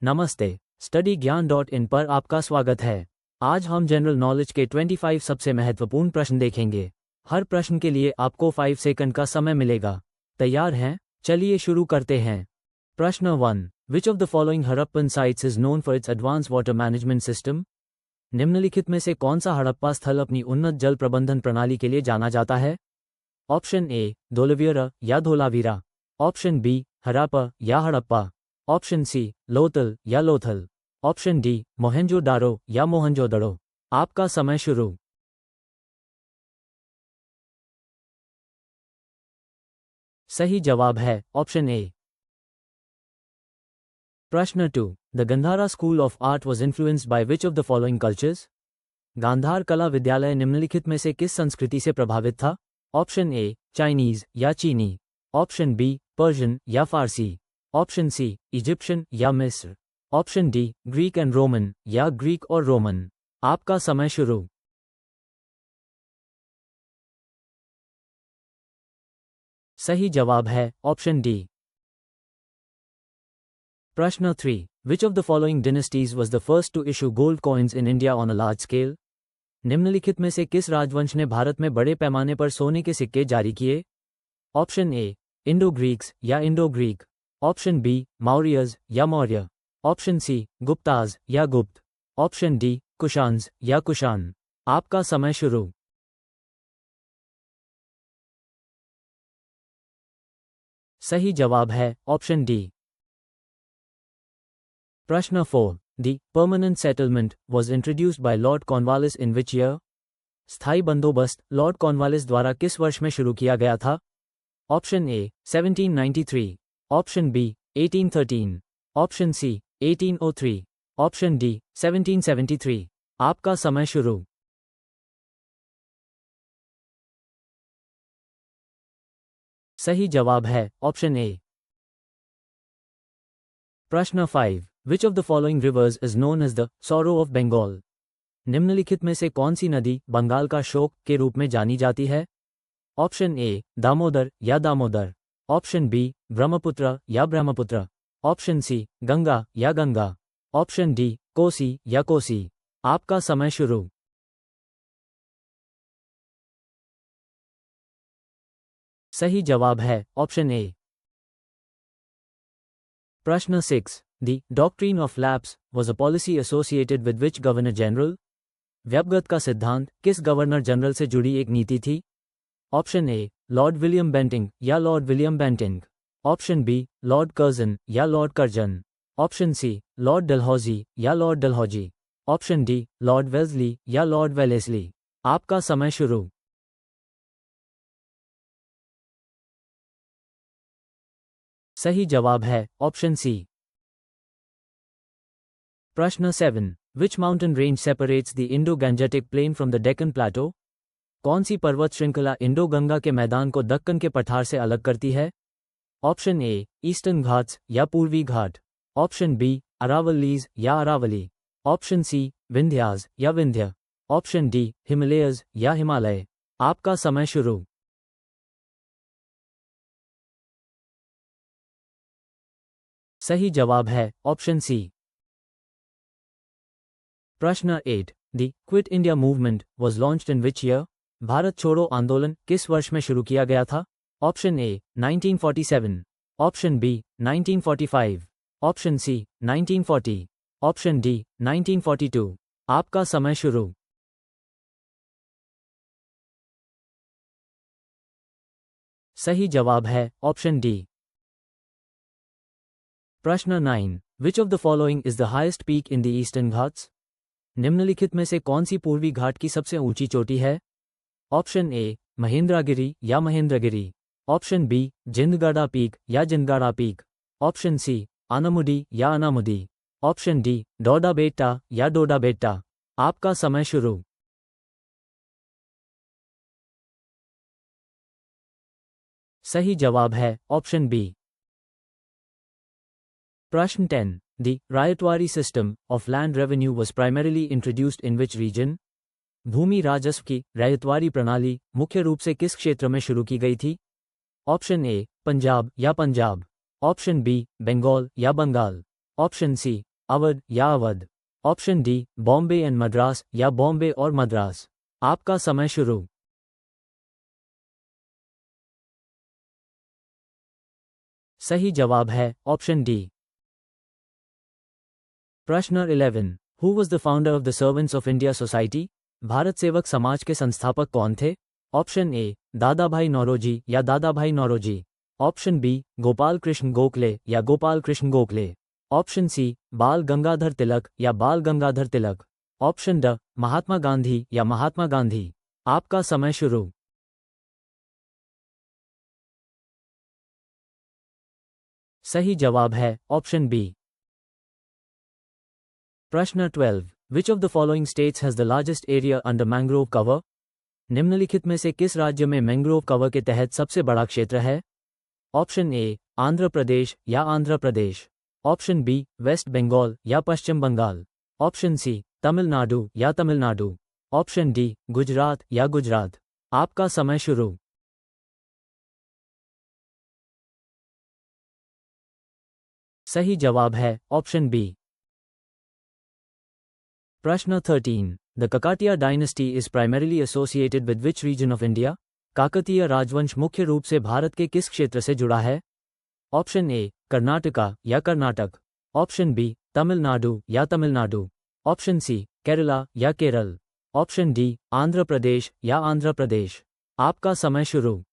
नमस्ते, स्टडी ज्ञान .in पर आपका स्वागत है। आज हम जनरल नॉलेज के 25 सबसे महत्वपूर्ण प्रश्न देखेंगे। हर प्रश्न के लिए आपको 5 सेकंड का समय मिलेगा। तैयार हैं? चलिए शुरू करते हैं। प्रश्न 1। विच of the following Harappan sites is known for its advance water management system? निम्नलिखित में से कौन सा हड़प्पा स्थल अपनी उन्नत जल प्रबंधन प्रणाली के लिए जाना जाता है? ऑप्शन ए धोलावीरा या धोलावीरा, ऑप्शन बी हराप्पा या हड़प्पा, ऑप्शन सी लोथल या लोथल, ऑप्शन डी मोहेंजो-दारो या मोहनजोदड़ो। आपका समय शुरू। सही जवाब है ऑप्शन ए। प्रश्न 2। The Gandhara school of art was influenced by which of the following cultures? Gandhara कला विद्यालय निम्नलिखित में से किस संस्कृति से प्रभावित था? ऑप्शन ए चाइनीज या चीनी, ऑप्शन बी पर्शियन या फारसी, ऑप्शन सी इजिप्शियन या मिस्र, option D Greek and Roman या ग्रीक और रोमन। आपका समय शुरू। सही जवाब है ऑप्शन डी। प्रश्न 3। Which of the following dynasties was the first to issue gold coins in India on a large scale? निम्नलिखित में से किस राजवंश ने भारत में बड़े पैमाने पर सोने के सिक्के जारी किए? ऑप्शन ए इंडो ग्रीक्स या इंडो ग्रीक, ऑप्शन बी मौर्यज या मौर्य, ऑप्शन सी गुप्ताज या गुप्त, ऑप्शन डी कुशान्स या कुशान। आपका समय शुरू। सही जवाब है ऑप्शन डी। प्रश्न 4। The permanent settlement was introduced bye Lord Cornwallis in which year? स्थायी बंदोबस्त लॉर्ड कॉर्नवालिस द्वारा किस वर्ष में शुरू किया गया था? Option A 1793, option B 1813, option C 1803, option D 1773। आपका समय शुरू। सही जवाब है ऑप्शन ए। प्रश्न 5। Which of the following rivers is known as the sorrow of Bengal? निम्नलिखित में से कौन सी नदी बंगाल का शोक के रूप में जानी जाती है? ऑप्शन ए दामोदर या दामोदर, ऑप्शन बी ब्रह्मपुत्र या ब्रह्मपुत्र, ऑप्शन सी गंगा या गंगा, ऑप्शन डी कोसी या कोसी। आपका समय शुरू। सही जवाब है ऑप्शन ए। प्रश्न 6। The doctrine of lapse was a policy associated with which governor general? व्यपगत का सिद्धांत किस गवर्नर जनरल से जुड़ी एक नीति थी? Option A Lord William Bentinck या Lord William Bentinck, option B Lord Curzon या Lord Curzon, option C Lord Dalhousie या Lord Dalhousie, option D Lord Wellesley या लॉर्ड वेलेस्ली। आपका समय शुरू। सही जवाब है ऑप्शन सी। प्रश्न 7। Which mountain range separates the Indo Gangetic plain from the Deccan plateau? कौन सी पर्वत श्रृंखला इंडो गंगा के मैदान को दक्कन के पठार से अलग करती है? ऑप्शन ए ईस्टर्न घाट्स या पूर्वी घाट, ऑप्शन बी अरावलीज या अरावली, ऑप्शन सी विंध्याज या विंध्य, ऑप्शन डी हिमालयज या हिमालय। आपका समय शुरू। सही जवाब है ऑप्शन सी। प्रश्न 8। The quit India movement was launched in which year? Bharat छोड़ो आंदोलन किस वर्ष में शुरू किया गया था? Option A 1947, option B 1945, option C 1940, option D 1942। आपका समय शुरू। सही जवाब है ऑप्शन डी। प्रश्न 9। विच of the following is the highest peak in the eastern Ghats? निम्नलिखित में से कौन सी पूर्वी घाट की सबसे ऊंची चोटी है? ऑप्शन ए महेंद्रगिरी या महेंद्रगिरी, ऑप्शन बी जिंदगाड़ा पीक या जिंदगाड़ा पीक, ऑप्शन सी अनामुदी या अनामुदी, ऑप्शन डी डोडा बेट्टा या डोडा बेट्टा। आपका समय शुरू। सही जवाब है ऑप्शन बी। प्रश्न 10। The ryotwari system of land revenue was primarily introduced in which region? भूमि राजस्व की रैयतवारी प्रणाली मुख्य रूप से किस क्षेत्र में शुरू की गई थी? ऑप्शन ए पंजाब या पंजाब, ऑप्शन बी बंगाल या बंगाल, ऑप्शन सी अवध या Awadh. Option D Bombay and Madras या बॉम्बे और मद्रास। आपका समय शुरू। सही जवाब है ऑप्शन डी। प्रश्न 11। Who was the founder of the servants of India society? Bharat सेवक समाज के संस्थापक कौन थे? ऑप्शन ए दादा भाई नौरोजी या दादा भाई नौरोजी। ऑप्शन बी गोपाल कृष्ण गोखले या गोपाल कृष्ण गोखले। ऑप्शन सी बाल गंगाधर तिलक या बाल गंगाधर तिलक। ऑप्शन ड महात्मा गांधी या महात्मा गांधी। आपका समय शुरू। सही जवाब है ऑप्शन बी। प्रश्न 12। Which of the following states has the largest area under mangrove cover? निम्नलिखित में से किस राज्य में मैंग्रोव कवर के तहत सबसे बड़ा क्षेत्र है? ऑप्शन ए आंध्र प्रदेश या Andhra Pradesh. Option B waste Bengal या पश्चिम बंगाल। ऑप्शन सी तमिलनाडु या तमिलनाडु। ऑप्शन डी गुजरात या गुजरात। आपका समय शुरू। सही जवाब है ऑप्शन बी। प्रश्न 13। The Kakatiya dynasty is primarily associated with which region of India? काकतीय राजवंश मुख्य रूप से भारत के किस क्षेत्र से जुड़ा है? ऑप्शन ए कर्नाटका या कर्नाटक। ऑप्शन बी तमिलनाडु या तमिलनाडु। ऑप्शन सी केरला या केरल। ऑप्शन डी आंध्र प्रदेश या आंध्र प्रदेश। आपका समय शुरू।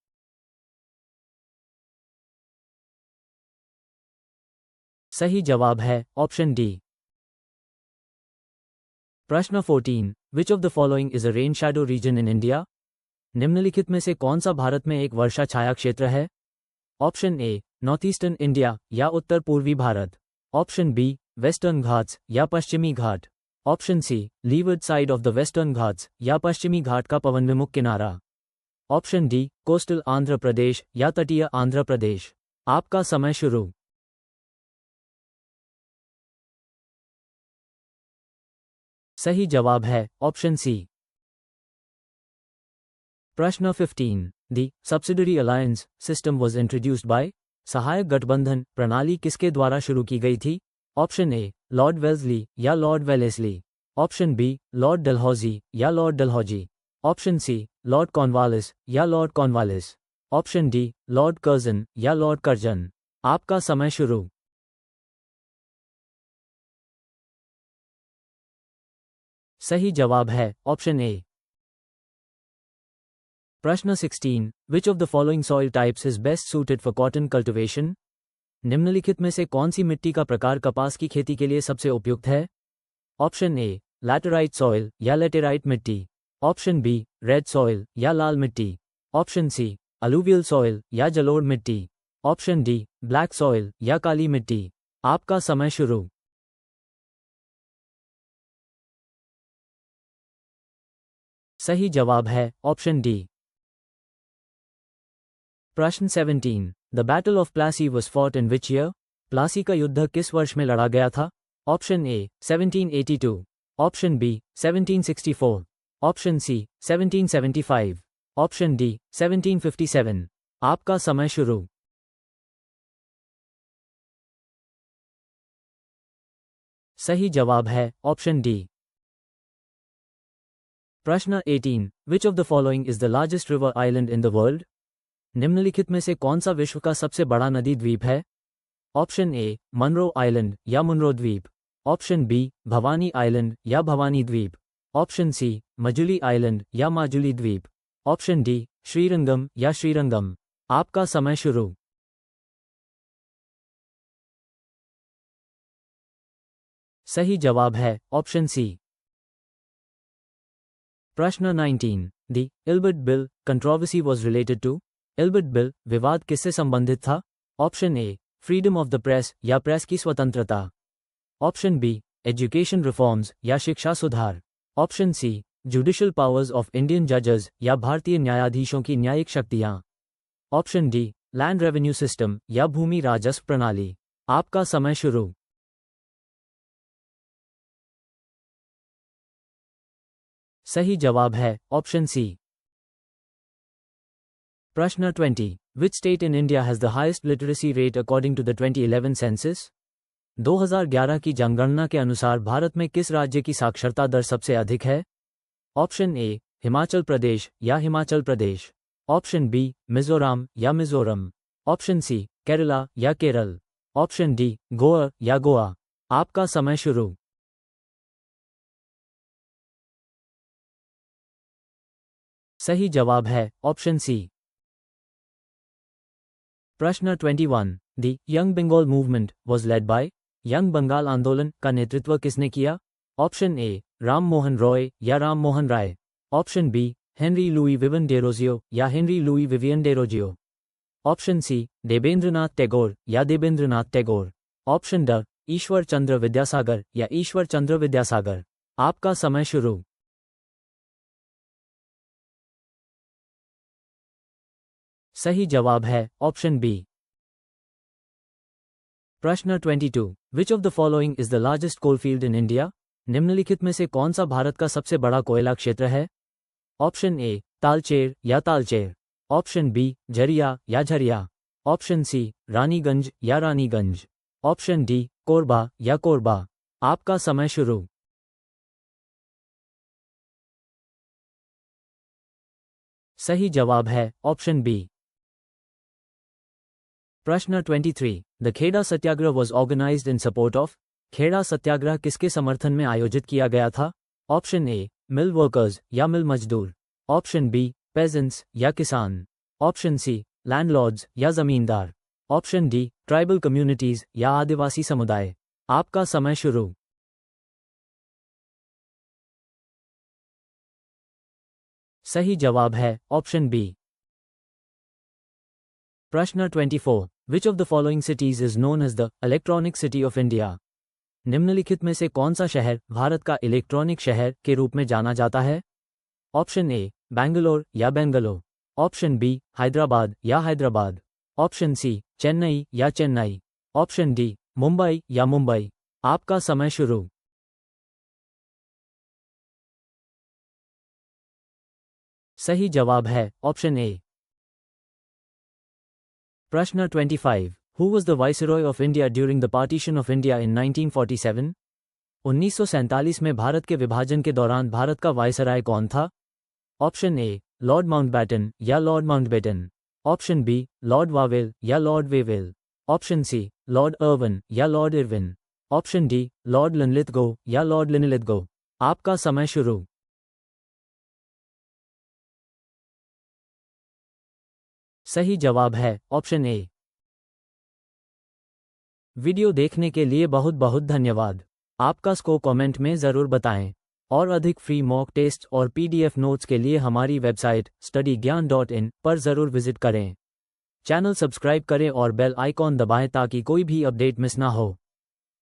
सही जवाब है ऑप्शन डी। प्रश्न 14। विच of the following is a rain shadow reason in India? निम्नलिखित में से कौन सा भारत में एक वर्षा छाया क्षेत्र है? Option A north eastern India या उत्तर पूर्वी Bharat. Option B Western Ghats या पश्चिमी घाट। Option C leeward side of the Western Ghats या पश्चिमी घाट का पवन विमुख किनारा। Option D coastal Andhra Pradesh या तटीय आंध्र प्रदेश। आपका समय शुरू। सही जवाब है ऑप्शन सी। प्रश्न 15। The subsidiary alliance system was introduced by? सहायक गठबंधन प्रणाली किसके द्वारा शुरू की गई थी? ऑप्शन ए लॉर्ड वेल्सली या Lord Wellesley. Option B Lord Dalhousie या Lord Dalhousie. Option C Lord Cornwallis या Lord Cornwallis. Option D Lord Curzon या लॉर्ड कर्जन। आपका समय शुरू। सही जवाब है ऑप्शन ए। प्रश्न 16। विच of the following soil types is best suited for cotton cultivation? निम्नलिखित में से कौन सी मिट्टी का प्रकार कपास की खेती के लिए सबसे उपयुक्त है? ऑप्शन ए लैटेराइट सॉइल या लेटेराइट मिट्टी। ऑप्शन बी रेड सॉइल या लाल मिट्टी। ऑप्शन सी अलूवियल सॉइल या जलोढ़ मिट्टी। ऑप्शन डी ब्लैक सॉइल या काली मिट्टी। आपका समय शुरू। सही जवाब है ऑप्शन डी। प्रश्न 17। The battle of Plassey was fought in which year? Plassey का युद्ध किस वर्ष में लड़ा गया था? Option A 1782। Option B 1764। Option C 1775। Option D 1757। आपका समय शुरू। सही जवाब है ऑप्शन डी। प्रश्न 18। विच of the following is the largest river island in the world? निम्नलिखित में से कौन सा विश्व का सबसे बड़ा नदी द्वीप है? ऑप्शन ए मनरो आइलैंड या मुनरो द्वीप। ऑप्शन बी भवानी आइलैंड या भवानी द्वीप। ऑप्शन सी मजुली आइलैंड या माजुली द्वीप। ऑप्शन डी श्रीरंगम या श्रीरंगम। आपका समय शुरू। सही जवाब है ऑप्शन सी। प्रश्न 19। The Ilbert bill controversy was related to? Ilbert bill विवाद किससे संबंधित था? Option A freedom of the press या प्रेस की स्वतंत्रता। ऑप्शन बी एजुकेशन रिफॉर्म्स या शिक्षा सुधार। Option C judicial powers of Indian जजेस या भारतीय न्यायाधीशों की न्यायिक शक्तियां। Option D land revenue system या भूमि राजस्व प्रणाली। आपका समय शुरू। सही जवाब है ऑप्शन सी। प्रश्न 20। Which state in India has the highest literacy rate according to the 2011 census? 2011 की जनगणना के अनुसार भारत में किस राज्य की साक्षरता दर सबसे अधिक है? ऑप्शन ए हिमाचल प्रदेश या हिमाचल प्रदेश, ऑप्शन बी मिजोरम या मिजोरम, ऑप्शन सी केरला या केरल, ऑप्शन डी गोवा या गोवा। आपका समय शुरू। सही जवाब है ऑप्शन सी। प्रश्न 21। The young Bengal movement was led by. Young Bengal आंदोलन का नेतृत्व किसने किया? ऑप्शन ए राम मोहन रॉय या Ram Mohan Rai, option B Henry Louis Vivian Derozio या Henry Louis Vivian Derozio, option C Devendranath Tagore या देवेंद्रनाथ टैगोर, ऑप्शन ड ईश्वर चंद्र विद्यासागर या ईश्वर चंद्र विद्यासागर। आपका समय शुरू। सही जवाब है ऑप्शन बी। प्रश्न 22। Which of the following is the largest coalfield in India? निम्नलिखित में से कौन सा भारत का सबसे बड़ा कोयला क्षेत्र है? ऑप्शन ए तालचेर या तालचेर, ऑप्शन बी झरिया या झरिया, ऑप्शन सी रानीगंज या रानीगंज, ऑप्शन डी कोरबा या कोरबा। आपका समय शुरू। सही जवाब है ऑप्शन बी। प्रश्न 23। The Kheda satyagraha was organised in support of. Kheda satyagraha किसके समर्थन में आयोजित किया गया था? ऑप्शन ए मिल वर्कर्स या मिल मजदूर, ऑप्शन बी पेजेंट्स या किसान, ऑप्शन सी लैंडलॉर्ड्स या जमींदार, ऑप्शन डी ट्राइबल कम्युनिटीज या आदिवासी समुदाय। आपका समय शुरू। सही जवाब है ऑप्शन बी। प्रश्न 24। Which of the following cities is known as the electronic city of India? निम्नलिखित में से कौन सा शहर भारत का इलेक्ट्रॉनिक शहर के रूप में जाना जाता है? ऑप्शन ए बैंगलोर या बेंगलो, ऑप्शन बी हैदराबाद या हैदराबाद, ऑप्शन सी चेन्नई या चेन्नई, ऑप्शन डी मुंबई या मुंबई। आपका समय शुरू। सही जवाब है ऑप्शन ए। प्रश्न 25। Who was the viceroy of India during the partition of India in 1947? 1947 में भारत के विभाजन के दौरान भारत का वाइसराय कौन था? ऑप्शन ए लॉर्ड माउंटबैटन या lord Mountbatten, option B lord Wavell या lord Wavell, option C lord Irwin या lord Irwin, option D lord Linlithgow या लॉर्ड लिनलिथगो। आपका समय शुरू। सही जवाब है ऑप्शन ए। वीडियो देखने के लिए बहुत बहुत धन्यवाद। आपका स्कोर कमेंट में ज़रूर बताएं और अधिक फ्री मॉक टेस्ट और पीडीएफ नोट्स के लिए हमारी वेबसाइट studyGyan.in पर ज़रूर विजिट करें। चैनल सब्सक्राइब करें और बेल आइकॉन दबाएं ताकि कोई भी अपडेट मिस ना हो।